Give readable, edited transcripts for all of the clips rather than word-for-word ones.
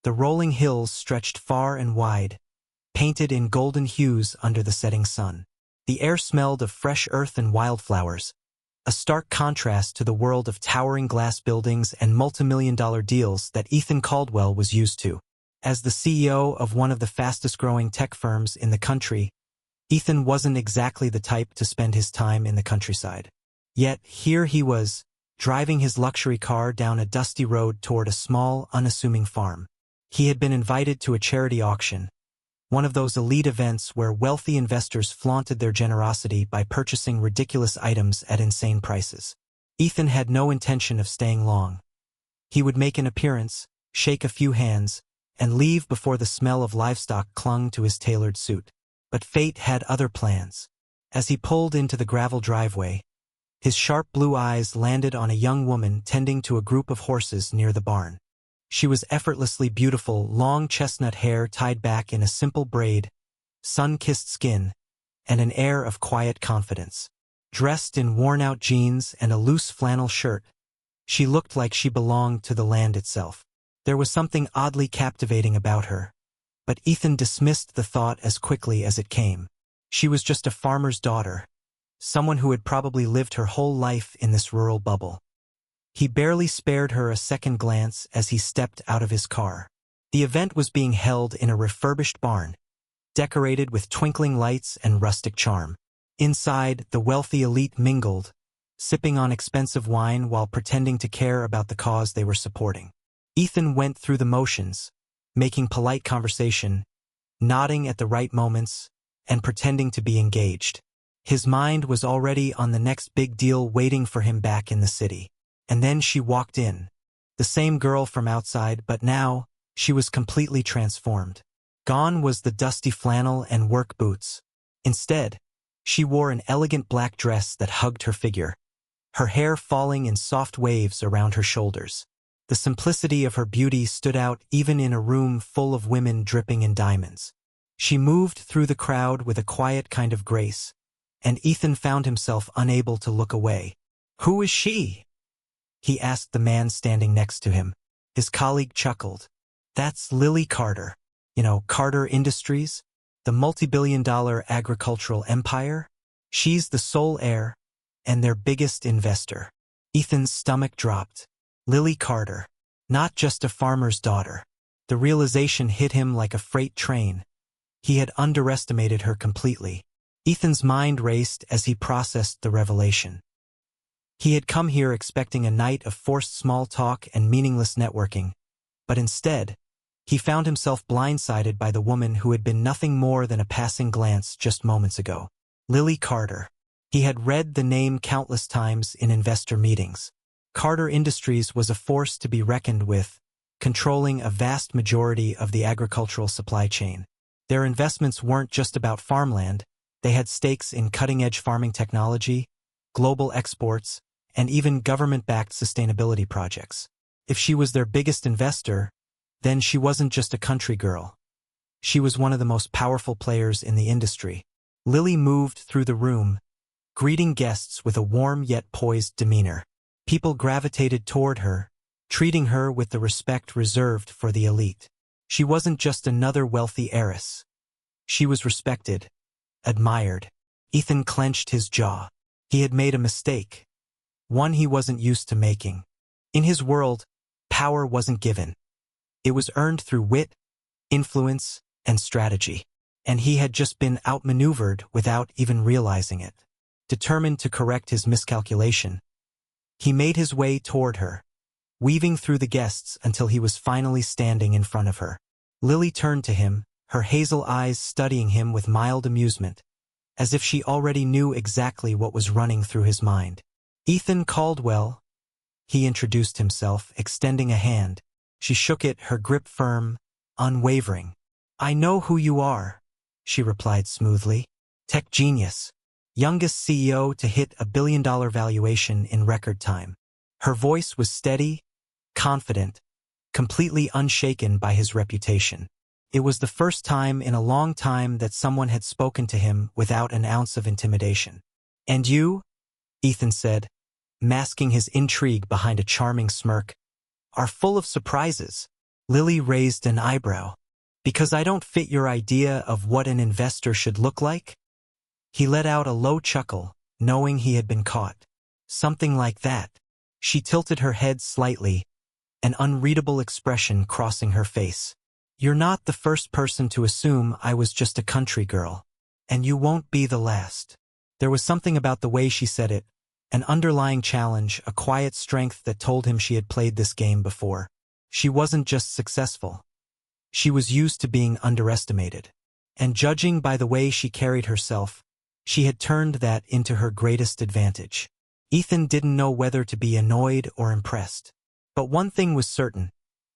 The rolling hills stretched far and wide, painted in golden hues under the setting sun. The air smelled of fresh earth and wildflowers, a stark contrast to the world of towering glass buildings and multimillion-dollar deals that Ethan Caldwell was used to. As the CEO of one of the fastest-growing tech firms in the country, Ethan wasn't exactly the type to spend his time in the countryside. Yet here he was, driving his luxury car down a dusty road toward a small, unassuming farm. He had been invited to a charity auction, one of those elite events where wealthy investors flaunted their generosity by purchasing ridiculous items at insane prices. Ethan had no intention of staying long. He would make an appearance, shake a few hands, and leave before the smell of livestock clung to his tailored suit. But fate had other plans. As he pulled into the gravel driveway, his sharp blue eyes landed on a young woman tending to a group of horses near the barn. She was effortlessly beautiful, long chestnut hair tied back in a simple braid, sun-kissed skin, and an air of quiet confidence. Dressed in worn-out jeans and a loose flannel shirt, she looked like she belonged to the land itself. There was something oddly captivating about her, but Ethan dismissed the thought as quickly as it came. She was just a farmer's daughter, someone who had probably lived her whole life in this rural bubble. He barely spared her a second glance as he stepped out of his car. The event was being held in a refurbished barn, decorated with twinkling lights and rustic charm. Inside, the wealthy elite mingled, sipping on expensive wine while pretending to care about the cause they were supporting. Ethan went through the motions, making polite conversation, nodding at the right moments, and pretending to be engaged. His mind was already on the next big deal waiting for him back in the city. And then she walked in, the same girl from outside, but now she was completely transformed. Gone was the dusty flannel and work boots. Instead, she wore an elegant black dress that hugged her figure, her hair falling in soft waves around her shoulders. The simplicity of her beauty stood out even in a room full of women dripping in diamonds. She moved through the crowd with a quiet kind of grace, and Ethan found himself unable to look away. "Who is she?" he asked the man standing next to him. His colleague chuckled. "That's Lily Carter. Carter Industries, the multi-billion-dollar agricultural empire. She's the sole heir and their biggest investor." Ethan's stomach dropped. Lily Carter, not just a farmer's daughter. The realization hit him like a freight train. He had underestimated her completely. Ethan's mind raced as he processed the revelation. He had come here expecting a night of forced small talk and meaningless networking, but instead, he found himself blindsided by the woman who had been nothing more than a passing glance just moments ago. Lily Carter. He had read the name countless times in investor meetings. Carter Industries was a force to be reckoned with, controlling a vast majority of the agricultural supply chain. Their investments weren't just about farmland. They had stakes in cutting-edge farming technology, global exports, and even government-backed sustainability projects. If she was their biggest investor, then she wasn't just a country girl. She was one of the most powerful players in the industry. Lily moved through the room, greeting guests with a warm yet poised demeanor. People gravitated toward her, treating her with the respect reserved for the elite. She wasn't just another wealthy heiress. She was respected, admired. Ethan clenched his jaw. He had made a mistake, one he wasn't used to making. In his world, power wasn't given. It was earned through wit, influence, and strategy. And he had just been outmaneuvered without even realizing it. Determined to correct his miscalculation, he made his way toward her, weaving through the guests until he was finally standing in front of her. Lily turned to him, her hazel eyes studying him with mild amusement, as if she already knew exactly what was running through his mind. "Ethan Caldwell," he introduced himself, extending a hand. She shook it, her grip firm, unwavering. "I know who you are," she replied smoothly. "Tech genius. Youngest CEO to hit a billion-dollar valuation in record time." Her voice was steady, confident, completely unshaken by his reputation. It was the first time in a long time that someone had spoken to him without an ounce of intimidation. "And you," Ethan said, masking his intrigue behind a charming smirk, "are full of surprises." Lily raised an eyebrow. Because I don't fit your idea of what an investor should look like? He let out a low chuckle, knowing he had been caught. Something like that. She tilted her head slightly, an unreadable expression crossing her face. You're not the first person to assume I was just a country girl. And you won't be the last. There was something about the way she said it, an underlying challenge, a quiet strength that told him she had played this game before. She wasn't just successful. She was used to being underestimated. And judging by the way she carried herself, she had turned that into her greatest advantage. Ethan didn't know whether to be annoyed or impressed. But one thing was certain.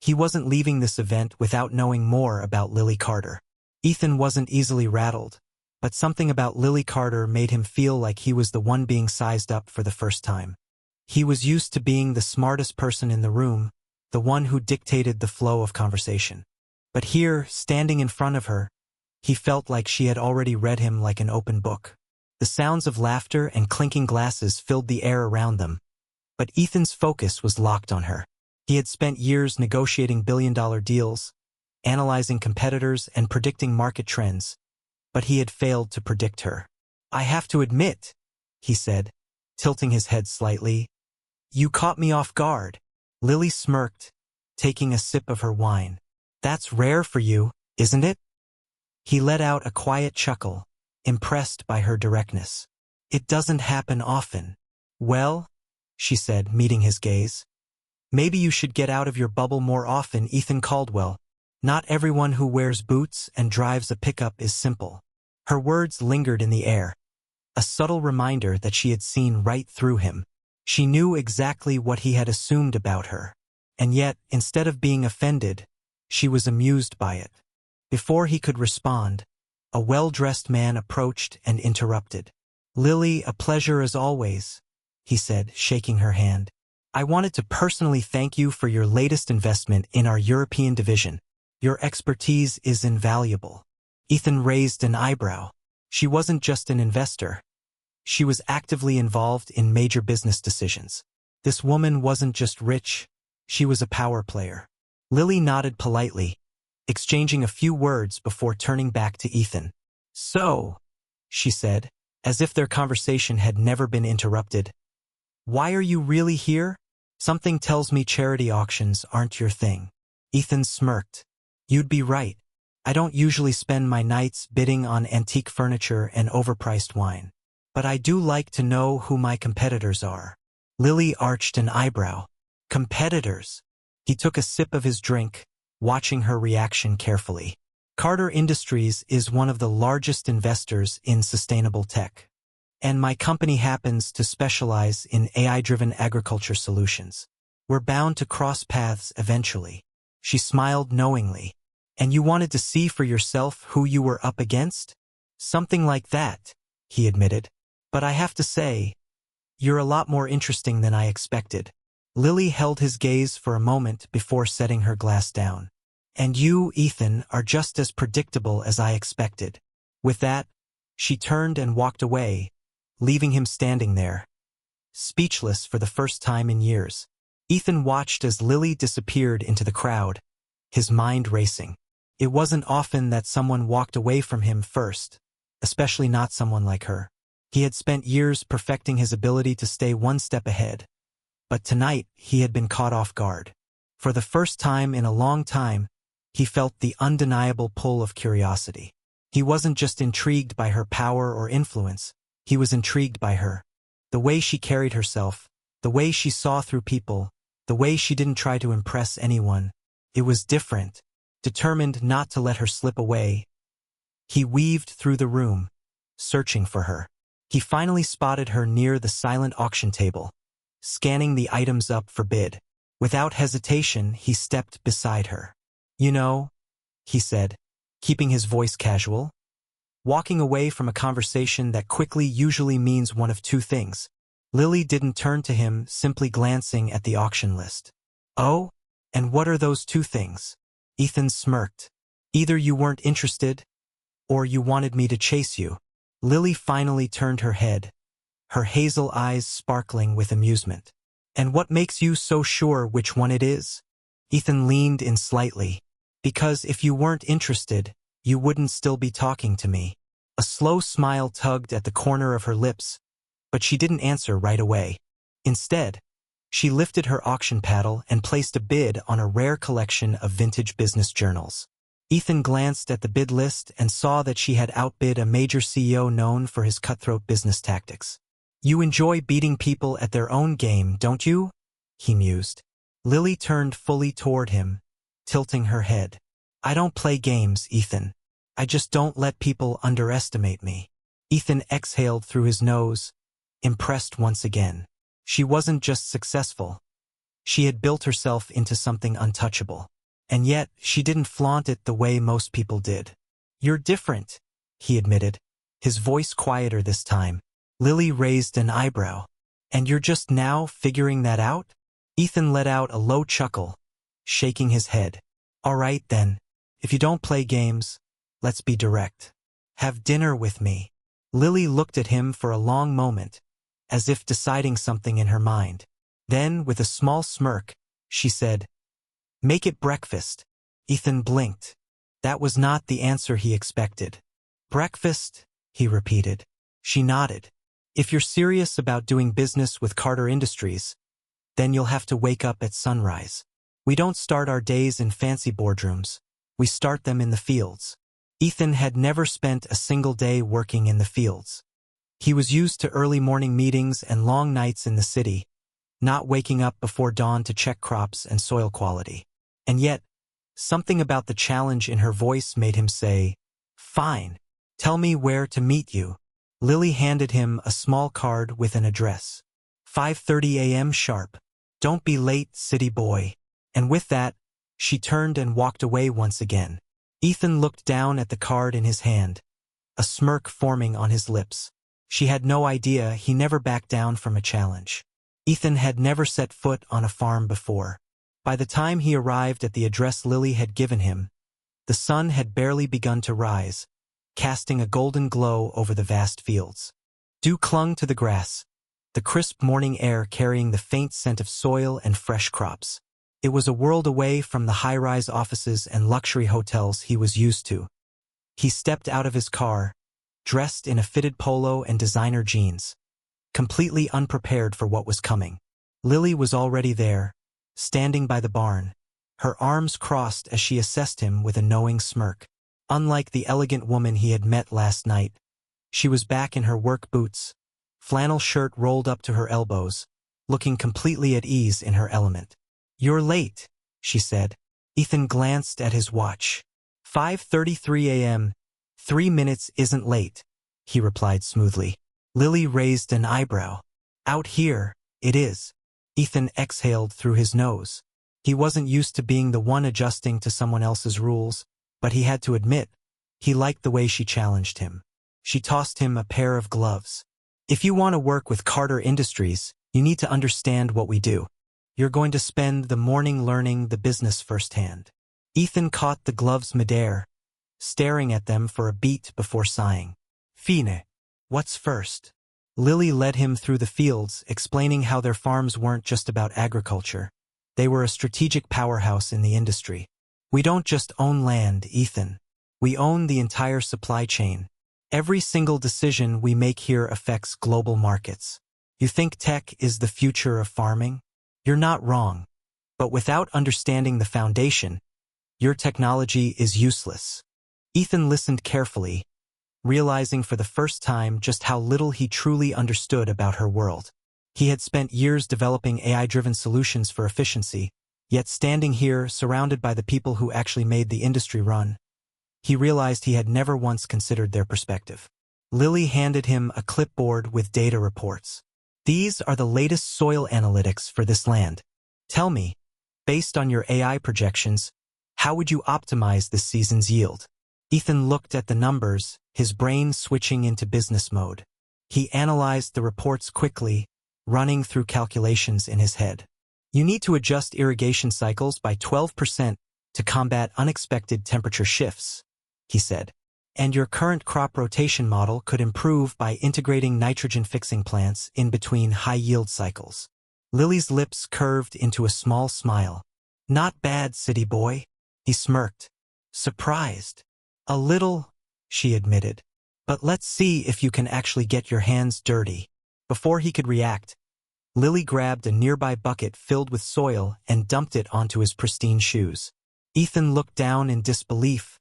He wasn't leaving this event without knowing more about Lily Carter. Ethan wasn't easily rattled, but something about Lily Carter made him feel like he was the one being sized up for the first time. He was used to being the smartest person in the room, the one who dictated the flow of conversation. But here, standing in front of her, he felt like she had already read him like an open book. The sounds of laughter and clinking glasses filled the air around them, but Ethan's focus was locked on her. He had spent years negotiating billion-dollar deals, analyzing competitors and predicting market trends, but he had failed to predict her. I have to admit, he said, tilting his head slightly, you caught me off guard. Lily smirked, taking a sip of her wine. That's rare for you, isn't it? He let out a quiet chuckle, impressed by her directness. It doesn't happen often. Well, she said, meeting his gaze. Maybe you should get out of your bubble more often, Ethan Caldwell. Not everyone who wears boots and drives a pickup is simple. Her words lingered in the air, a subtle reminder that she had seen right through him. She knew exactly what he had assumed about her. And yet, instead of being offended, she was amused by it. Before he could respond, a well-dressed man approached and interrupted. Lily, a pleasure as always, he said, shaking her hand. I wanted to personally thank you for your latest investment in our European division. Your expertise is invaluable. Ethan raised an eyebrow. She wasn't just an investor. She was actively involved in major business decisions. This woman wasn't just rich, she was a power player. Lily nodded politely, exchanging a few words before turning back to Ethan. So, she said, as if their conversation had never been interrupted, why are you really here? Something tells me charity auctions aren't your thing. Ethan smirked. You'd be right. I don't usually spend my nights bidding on antique furniture and overpriced wine. But I do like to know who my competitors are. Lily arched an eyebrow. Competitors. He took a sip of his drink, watching her reaction carefully. Carter Industries is one of the largest investors in sustainable tech. And my company happens to specialize in AI-driven agriculture solutions. We're bound to cross paths eventually. She smiled knowingly. And you wanted to see for yourself who you were up against? Something like that, he admitted. But I have to say, you're a lot more interesting than I expected. Lily held his gaze for a moment before setting her glass down. And you, Ethan, are just as predictable as I expected. With that, she turned and walked away, leaving him standing there, speechless for the first time in years. Ethan watched as Lily disappeared into the crowd, his mind racing. It wasn't often that someone walked away from him first, especially not someone like her. He had spent years perfecting his ability to stay one step ahead. But tonight, he had been caught off guard. For the first time in a long time, he felt the undeniable pull of curiosity. He wasn't just intrigued by her power or influence, he was intrigued by her. The way she carried herself, the way she saw through people, the way she didn't try to impress anyone. It was different, determined not to let her slip away. He weaved through the room, searching for her. He finally spotted her near the silent auction table, scanning the items up for bid. Without hesitation, he stepped beside her. You know, he said, keeping his voice casual, walking away from a conversation that quickly usually means one of two things. Lily didn't turn to him, simply glancing at the auction list. Oh? And what are those two things? Ethan smirked. Either you weren't interested, or you wanted me to chase you. Lily finally turned her head, her hazel eyes sparkling with amusement. And what makes you so sure which one it is? Ethan leaned in slightly. Because if you weren't interested, you wouldn't still be talking to me. A slow smile tugged at the corner of her lips, but she didn't answer right away. Instead, she lifted her auction paddle and placed a bid on a rare collection of vintage business journals. Ethan glanced at the bid list and saw that she had outbid a major CEO known for his cutthroat business tactics. You enjoy beating people at their own game, don't you? He mused. Lily turned fully toward him, tilting her head. I don't play games, Ethan. I just don't let people underestimate me. Ethan exhaled through his nose, impressed once again. She wasn't just successful. She had built herself into something untouchable. And yet, she didn't flaunt it the way most people did. You're different, he admitted, his voice quieter this time. Lily raised an eyebrow. And you're just now figuring that out? Ethan let out a low chuckle, shaking his head. All right then, if you don't play games, let's be direct. Have dinner with me. Lily looked at him for a long moment, as if deciding something in her mind. Then, with a small smirk, she said, Make it breakfast. Ethan blinked. That was not the answer he expected. Breakfast, he repeated. She nodded. If you're serious about doing business with Carter Industries, then you'll have to wake up at sunrise. We don't start our days in fancy boardrooms. We start them in the fields. Ethan had never spent a single day working in the fields. He was used to early morning meetings and long nights in the city, not waking up before dawn to check crops and soil quality. And yet, something about the challenge in her voice made him say, Fine, tell me where to meet you. Lily handed him a small card with an address. 5:30 a.m. sharp. Don't be late, city boy. And with that, she turned and walked away once again. Ethan looked down at the card in his hand, a smirk forming on his lips. She had no idea he never backed down from a challenge. Ethan had never set foot on a farm before. By the time he arrived at the address Lily had given him, the sun had barely begun to rise, casting a golden glow over the vast fields. Dew clung to the grass, the crisp morning air carrying the faint scent of soil and fresh crops. It was a world away from the high-rise offices and luxury hotels he was used to. He stepped out of his car, dressed in a fitted polo and designer jeans, completely unprepared for what was coming. Lily was already there, standing by the barn, her arms crossed as she assessed him with a knowing smirk. Unlike the elegant woman he had met last night, she was back in her work boots, flannel shirt rolled up to her elbows, looking completely at ease in her element. You're late, she said. Ethan glanced at his watch. 5:33 a.m. 3 minutes isn't late, he replied smoothly. Lily raised an eyebrow. Out here, it is. Ethan exhaled through his nose. He wasn't used to being the one adjusting to someone else's rules, but he had to admit, he liked the way she challenged him. She tossed him a pair of gloves. If you want to work with Carter Industries, you need to understand what we do. You're going to spend the morning learning the business firsthand. Ethan caught the gloves midair, staring at them for a beat before sighing. Fine. What's first? Lily led him through the fields, explaining how their farms weren't just about agriculture. They were a strategic powerhouse in the industry. We don't just own land, Ethan. We own the entire supply chain. Every single decision we make here affects global markets. You think tech is the future of farming? You're not wrong. But without understanding the foundation, your technology is useless. Ethan listened carefully, realizing for the first time just how little he truly understood about her world. He had spent years developing AI-driven solutions for efficiency, yet standing here, surrounded by the people who actually made the industry run, he realized he had never once considered their perspective. Lily handed him a clipboard with data reports. These are the latest soil analytics for this land. Tell me, based on your AI projections, how would you optimize this season's yield? Ethan looked at the numbers, his brain switching into business mode. He analyzed the reports quickly, running through calculations in his head. You need to adjust irrigation cycles by 12% to combat unexpected temperature shifts, he said. And your current crop rotation model could improve by integrating nitrogen-fixing plants in between high-yield cycles. Lily's lips curved into a small smile. Not bad, city boy. He smirked. Surprised. A little, she admitted. But let's see if you can actually get your hands dirty. Before he could react, Lily grabbed a nearby bucket filled with soil and dumped it onto his pristine shoes. Ethan looked down in disbelief,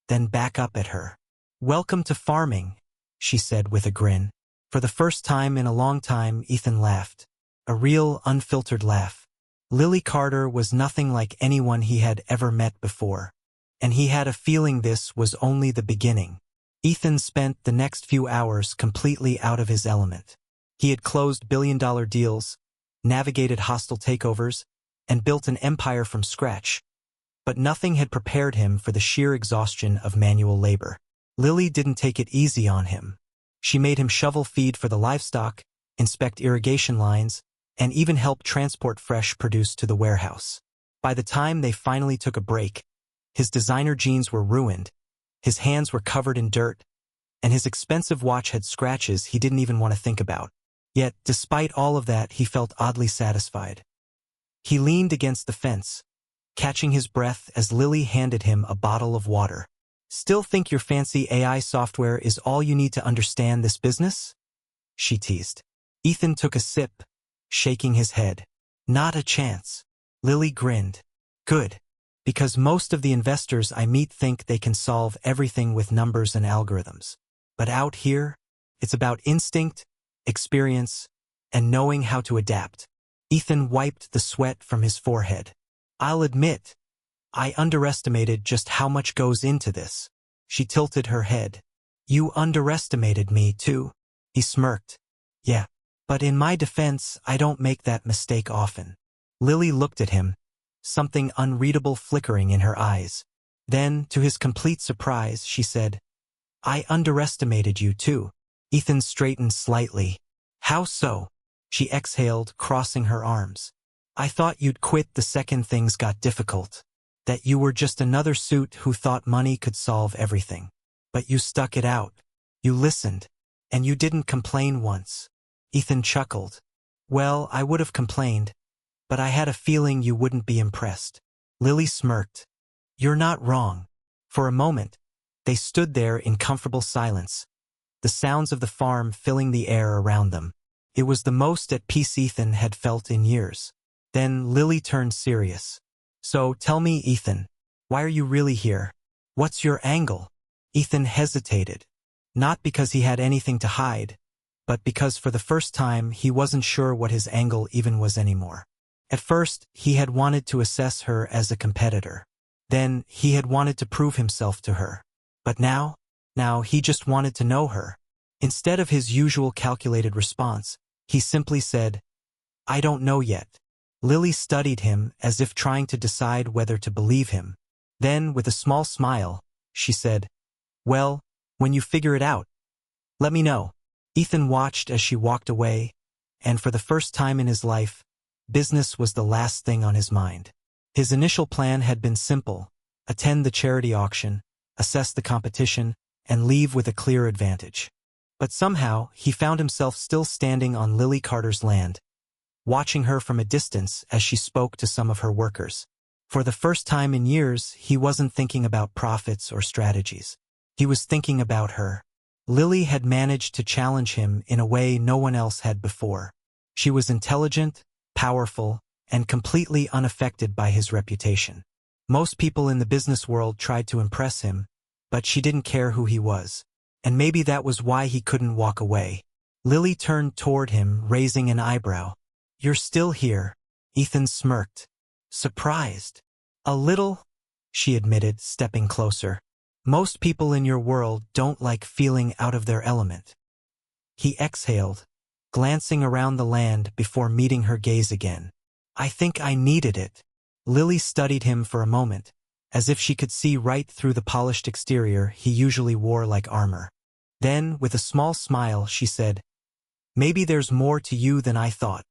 then back up at her. Welcome to farming, she said with a grin. For the first time in a long time, Ethan laughed. A real, unfiltered laugh. Lily Carter was nothing like anyone he had ever met before, and he had a feeling this was only the beginning. Ethan spent the next few hours completely out of his element. He had closed billion-dollar deals, navigated hostile takeovers, and built an empire from scratch. But nothing had prepared him for the sheer exhaustion of manual labor. Lily didn't take it easy on him. She made him shovel feed for the livestock, inspect irrigation lines, and even help transport fresh produce to the warehouse. By the time they finally took a break, his designer jeans were ruined, his hands were covered in dirt, and his expensive watch had scratches he didn't even want to think about. Yet, despite all of that, he felt oddly satisfied. He leaned against the fence, catching his breath as Lily handed him a bottle of water. Still think your fancy AI software is all you need to understand this business? She teased. Ethan took a sip, shaking his head. Not a chance. Lily grinned. Good. Because most of the investors I meet think they can solve everything with numbers and algorithms. But out here, it's about instinct, experience, and knowing how to adapt. Ethan wiped the sweat from his forehead. I'll admit, I underestimated just how much goes into this. She tilted her head. You underestimated me, too. He smirked. Yeah, but in my defense, I don't make that mistake often. Lily looked at him, something unreadable flickering in her eyes. Then, to his complete surprise, she said, I underestimated you, too. Ethan straightened slightly. How so? She exhaled, crossing her arms. I thought you'd quit the second things got difficult. That you were just another suit who thought money could solve everything. But you stuck it out. You listened. And you didn't complain once. Ethan chuckled. Well, I would have complained, but I had a feeling you wouldn't be impressed. Lily smirked. You're not wrong. For a moment, they stood there in comfortable silence, the sounds of the farm filling the air around them. It was the most at peace Ethan had felt in years. Then Lily turned serious. So tell me, Ethan, why are you really here? What's your angle? Ethan hesitated. Not because he had anything to hide, but because for the first time he wasn't sure what his angle even was anymore. At first, he had wanted to assess her as a competitor. Then, he had wanted to prove himself to her. But now he just wanted to know her. Instead of his usual calculated response, he simply said, I don't know yet. Lily studied him as if trying to decide whether to believe him. Then, with a small smile, she said, Well, when you figure it out, let me know. Ethan watched as she walked away, and for the first time in his life, business was the last thing on his mind. His initial plan had been simple: attend the charity auction, assess the competition, and leave with a clear advantage. But somehow, he found himself still standing on Lily Carter's land, watching her from a distance as she spoke to some of her workers. For the first time in years, he wasn't thinking about profits or strategies. He was thinking about her. Lily had managed to challenge him in a way no one else had before. She was intelligent, powerful, and completely unaffected by his reputation. Most people in the business world tried to impress him, but she didn't care who he was. And maybe that was why he couldn't walk away. Lily turned toward him, raising an eyebrow. You're still here. Ethan smirked. Surprised. A little, she admitted, stepping closer. Most people in your world don't like feeling out of their element. He exhaled, glancing around the land before meeting her gaze again. I think I needed it. Lily studied him for a moment, as if she could see right through the polished exterior he usually wore like armor. Then, with a small smile, she said, Maybe there's more to you than I thought.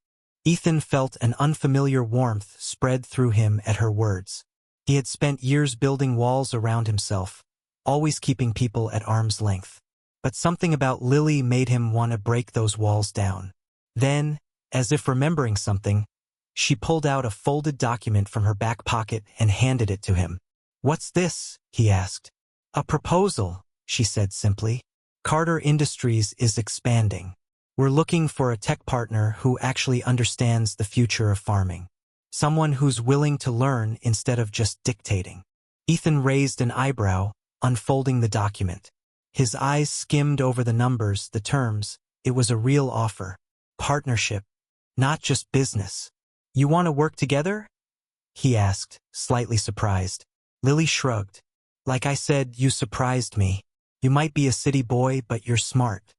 Ethan felt an unfamiliar warmth spread through him at her words. He had spent years building walls around himself, always keeping people at arm's length. But something about Lily made him want to break those walls down. Then, as if remembering something, She pulled out a folded document from her back pocket and handed it to him. "What's this?" he asked. "A proposal," she said simply. "Carter Industries is expanding. We're looking for a tech partner who actually understands the future of farming. Someone who's willing to learn instead of just dictating." Ethan raised an eyebrow, unfolding the document. His eyes skimmed over the numbers, the terms. It was a real offer. Partnership, not just business. "You want to work together?" he asked, slightly surprised. Lily shrugged. "Like I said, you surprised me. You might be a city boy, but you're smart.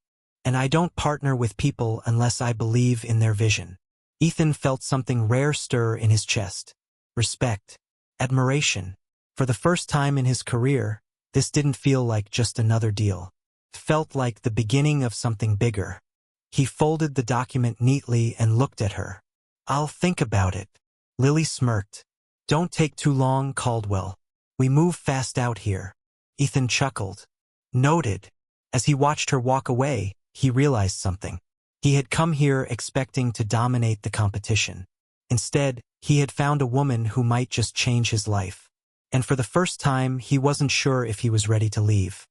And I don't partner with people unless I believe in their vision." Ethan felt something rare stir in his chest. Respect. Admiration. For the first time in his career, this didn't feel like just another deal. It felt like the beginning of something bigger. He folded the document neatly and looked at her. "I'll think about it." Lily smirked. "Don't take too long, Caldwell. We move fast out here." Ethan chuckled. Noted. As he watched her walk away, he realized something. He had come here expecting to dominate the competition. Instead, he had found a woman who might just change his life. And for the first time, he wasn't sure if he was ready to leave.